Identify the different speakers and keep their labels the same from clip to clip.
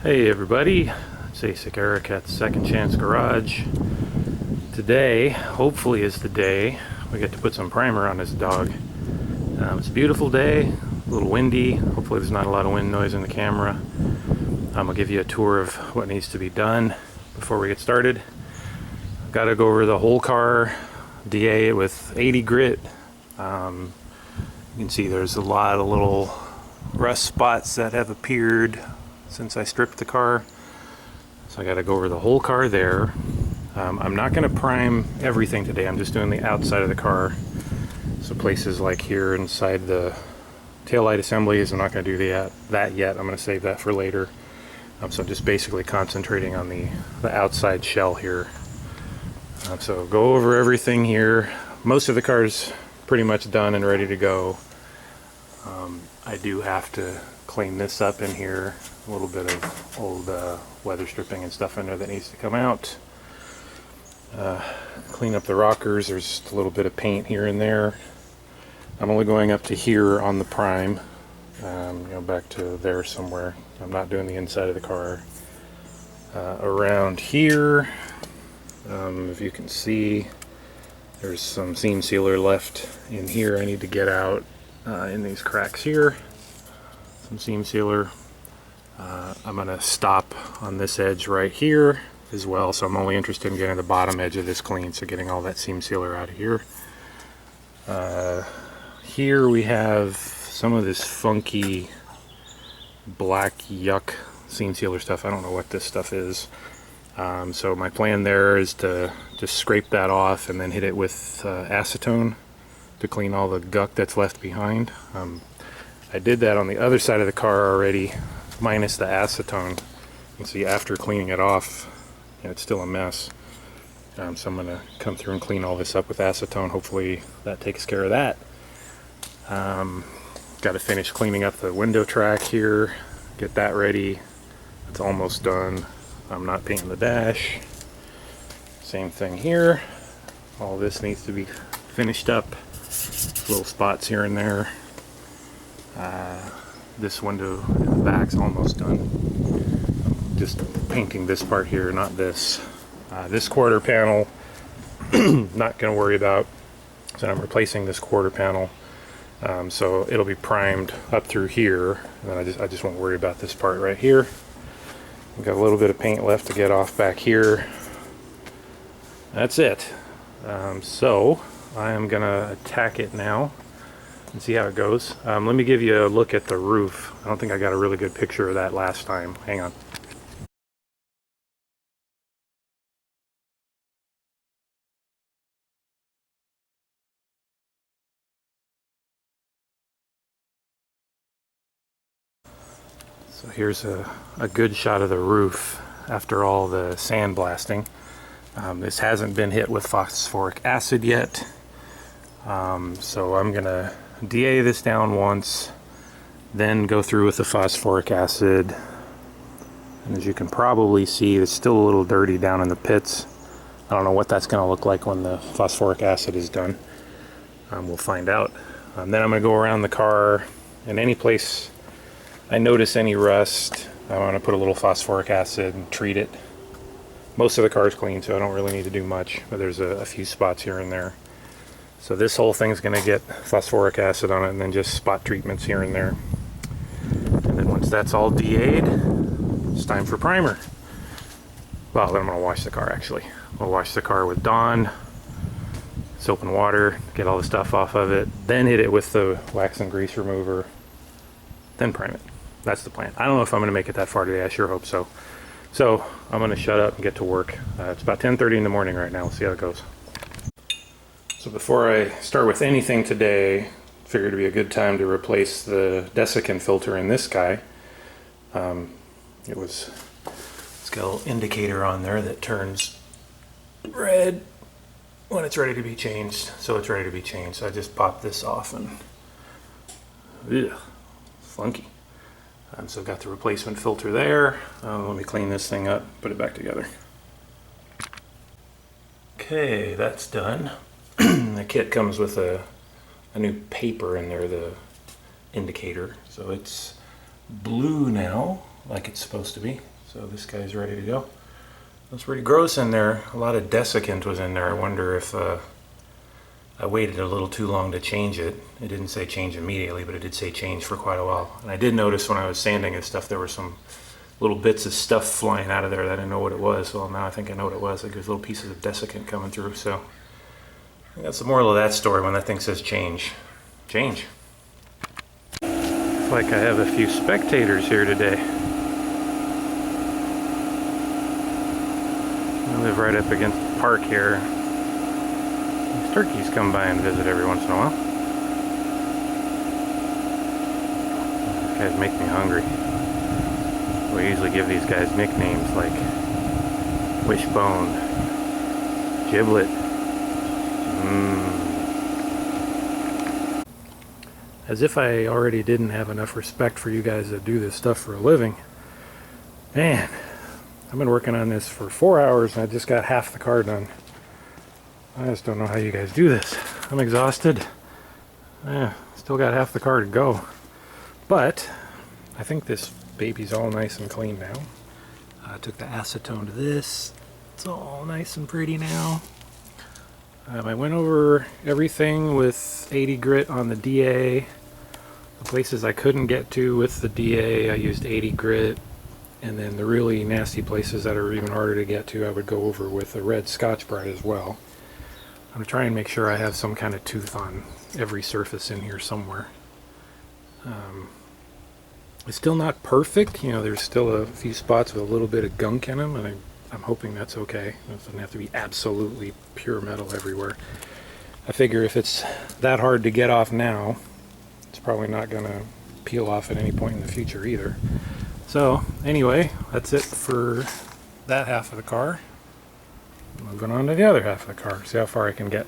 Speaker 1: Hey everybody, it's Asic Eric at Second Chance Garage. Today, hopefully, is the day we get to put some primer on this dog. It's a beautiful day, a little windy. Hopefully there's not a lot of wind noise in the camera. I'll give you a tour of what needs to be done before we get started. I've got to go over the whole car, DA it with 80 grit. You can see there's a lot of little rust spots that have appeared since I stripped the car, so I got to go over the whole car there. I'm not going to prime everything today. I'm just doing the outside of the car, so places like here inside the taillight assemblies, I'm not going to do that yet. I'm going to save that for later. So I'm just basically concentrating on the outside shell here. So go over everything here. Most of the car's pretty much done and ready to go. I do have to clean this up in here. A little bit of old weather stripping and stuff in there that needs to come out. Clean up the rockers. There's just a little bit of paint here and there. I'm only going up to here on the prime. Back to there somewhere. I'm not doing the inside of the car. Around here, if you can see, there's some seam sealer left in here. I need to get out in these cracks here. Some seam sealer. I'm going to stop on this edge right here as well, so I'm only interested in getting the bottom edge of this clean, so getting all that seam sealer out of here. Here we have some of this funky black yuck seam sealer stuff. I don't know what this stuff is. So my plan there is to just scrape that off and then hit it with acetone to clean all the guck that's left behind. I did that on the other side of the car already, minus the acetone. You can see after cleaning it off, it's still a mess. So I'm going to come through and clean all this up with acetone. Hopefully that takes care of that. Got to finish cleaning up the window track here, get that ready. It's almost done. I'm not painting the dash. Same thing here. All this needs to be finished up. Little spots here and there. This window in the back's almost done. I'm just painting this part here, not this. This quarter panel, not going to worry about. So I'm replacing this quarter panel. So it'll be primed up through here, and then I just won't worry about this part right here. We've got a little bit of paint left to get off back here. That's it. So I am gonna attack it now and see how it goes. Let me give you a look at the roof. I don't think I got a really good picture of that last time. Hang on. So here's a good shot of the roof after all the sandblasting. This hasn't been hit with phosphoric acid yet. So I'm gonna DA this down once, then go through with the phosphoric acid. And as you can probably see, it's still a little dirty down in the pits. I don't know what that's gonna look like when the phosphoric acid is done. We'll find out. Then I'm gonna go around the car, and any place I notice any rust, I want to put a little phosphoric acid and treat it. Most of the car is clean, so I don't really need to do much, but there's a few spots here and there. So this whole thing's going to get phosphoric acid on it, and then just spot treatments here and there. And then once that's all DA'd, it's time for primer. Well, then I'm going to wash the car actually. I'll wash the car with Dawn, soap and water, get all the stuff off of it, then hit it with the wax and grease remover, then prime it. That's the plan. I don't know if I'm going to make it that far today. I sure hope so. So I'm going to shut up and get to work. It's about 10:30 in the morning right now. We'll see how it goes. So before I start with anything today, figured it'd be a good time to replace the desiccant filter in this guy. It's got a little indicator on there that turns red when it's ready to be changed. So it's ready to be changed. So I just popped this off and ugh, funky. So I've got the replacement filter there. Let me clean this thing up, put it back together. Okay, that's done. The kit comes with a new paper in there, the indicator. So it's blue now, like it's supposed to be. So this guy's ready to go. It was pretty gross in there. A lot of desiccant was in there. I wonder if I waited a little too long to change it. It didn't say change immediately, but it did say change for quite a while. And I did notice when I was sanding and stuff, there were some little bits of stuff flying out of there that I didn't know what it was. Well, now I think I know what it was. Like there's little pieces of desiccant coming through. So I think that's the moral of that story when that thing says change. Change. Looks like I have a few spectators here today. I live right up against the park here. These turkeys come by and visit every once in a while. These guys make me hungry. We usually give these guys nicknames like Wishbone, Giblet. As if I already didn't have enough respect for you guys that do this stuff for a living. Man, I've been working on this for 4 hours and I just got half the car done. I just don't know how you guys do this. I'm exhausted. Still got half the car to go. But I think this baby's all nice and clean now. I took the acetone to this. It's all nice and pretty now. I went over everything with 80 grit on the DA. The places I couldn't get to with the DA, I used 80 grit. And then the really nasty places that are even harder to get to, I would go over with a red Scotch-Brite as well. I'm going to try and make sure I have some kind of tooth on every surface in here somewhere. It's still not perfect. You know, there's still a few spots with a little bit of gunk in them, and I'm hoping that's okay. It doesn't have to be absolutely pure metal everywhere. I figure if it's that hard to get off now, it's probably not going to peel off at any point in the future either. So anyway, that's it for that half of the car. Moving on to the other half of the car, see how far I can get.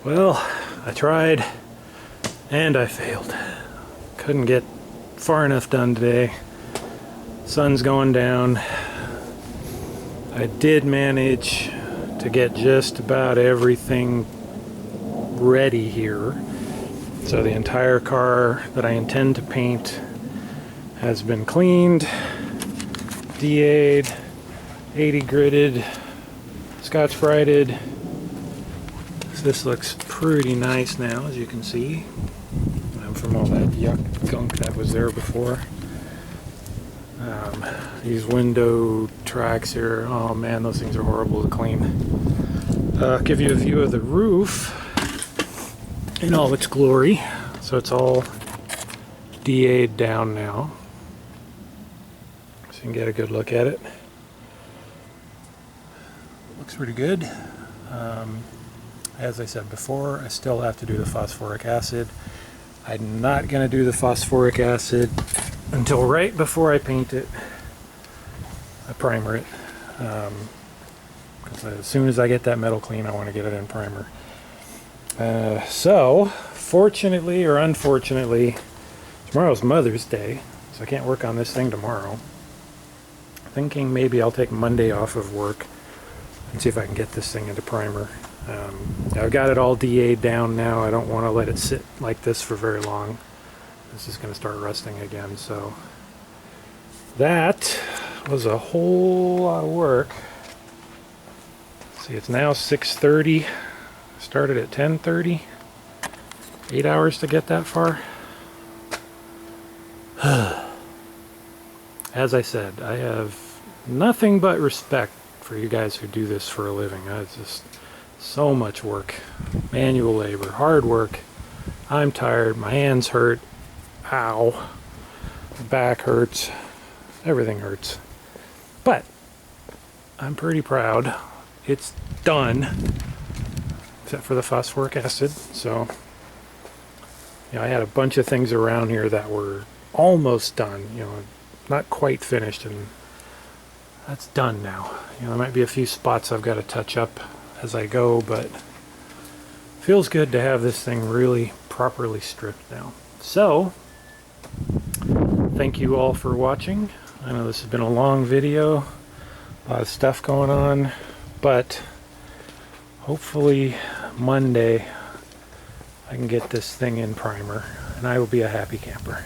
Speaker 1: Well, I tried and I failed. Couldn't get far enough done today. Sun's going down. I did manage to get just about everything ready here. So the entire car that I intend to paint has been cleaned, DA'd, 80 gritted, Scotch-Brited. This looks pretty nice now, as you can see, from all that yuck gunk that was there before. These window tracks here, oh man, those things are horrible to clean. I'll give you a view of the roof in all its glory. So it's all DA'd down now, so you can get a good look at it. Looks pretty good. As I said before, I still have to do the phosphoric acid. I'm not going to do the phosphoric acid until right before I paint it. I primer it. Because as soon as I get that metal clean, I want to get it in primer. So, fortunately or unfortunately, tomorrow's Mother's Day, so I can't work on this thing tomorrow. thinking maybe I'll take Monday off of work and see if I can get this thing into primer. I've got it all DA'd down now. I don't want to let it sit like this for very long. This is going to start rusting again. So that was a whole lot of work. See, it's now 6:30. Started at 10:30. 8 hours to get that far. As I said, I have nothing but respect for you guys who do this for a living. It's just so much work. Manual labor, hard work. I'm tired. My hands hurt. Ow. My back hurts. Everything hurts. But I'm pretty proud. It's done. Except for the phosphoric acid. So, yeah, I had a bunch of things around here that were almost done. You know, not quite finished, and that's done now. You know, there might be a few spots I've got to touch up as I go, but feels good to have this thing really properly stripped now. So, thank you all for watching. I know this has been a long video, a lot of stuff going on, but hopefully Monday I can get this thing in primer, and I will be a happy camper.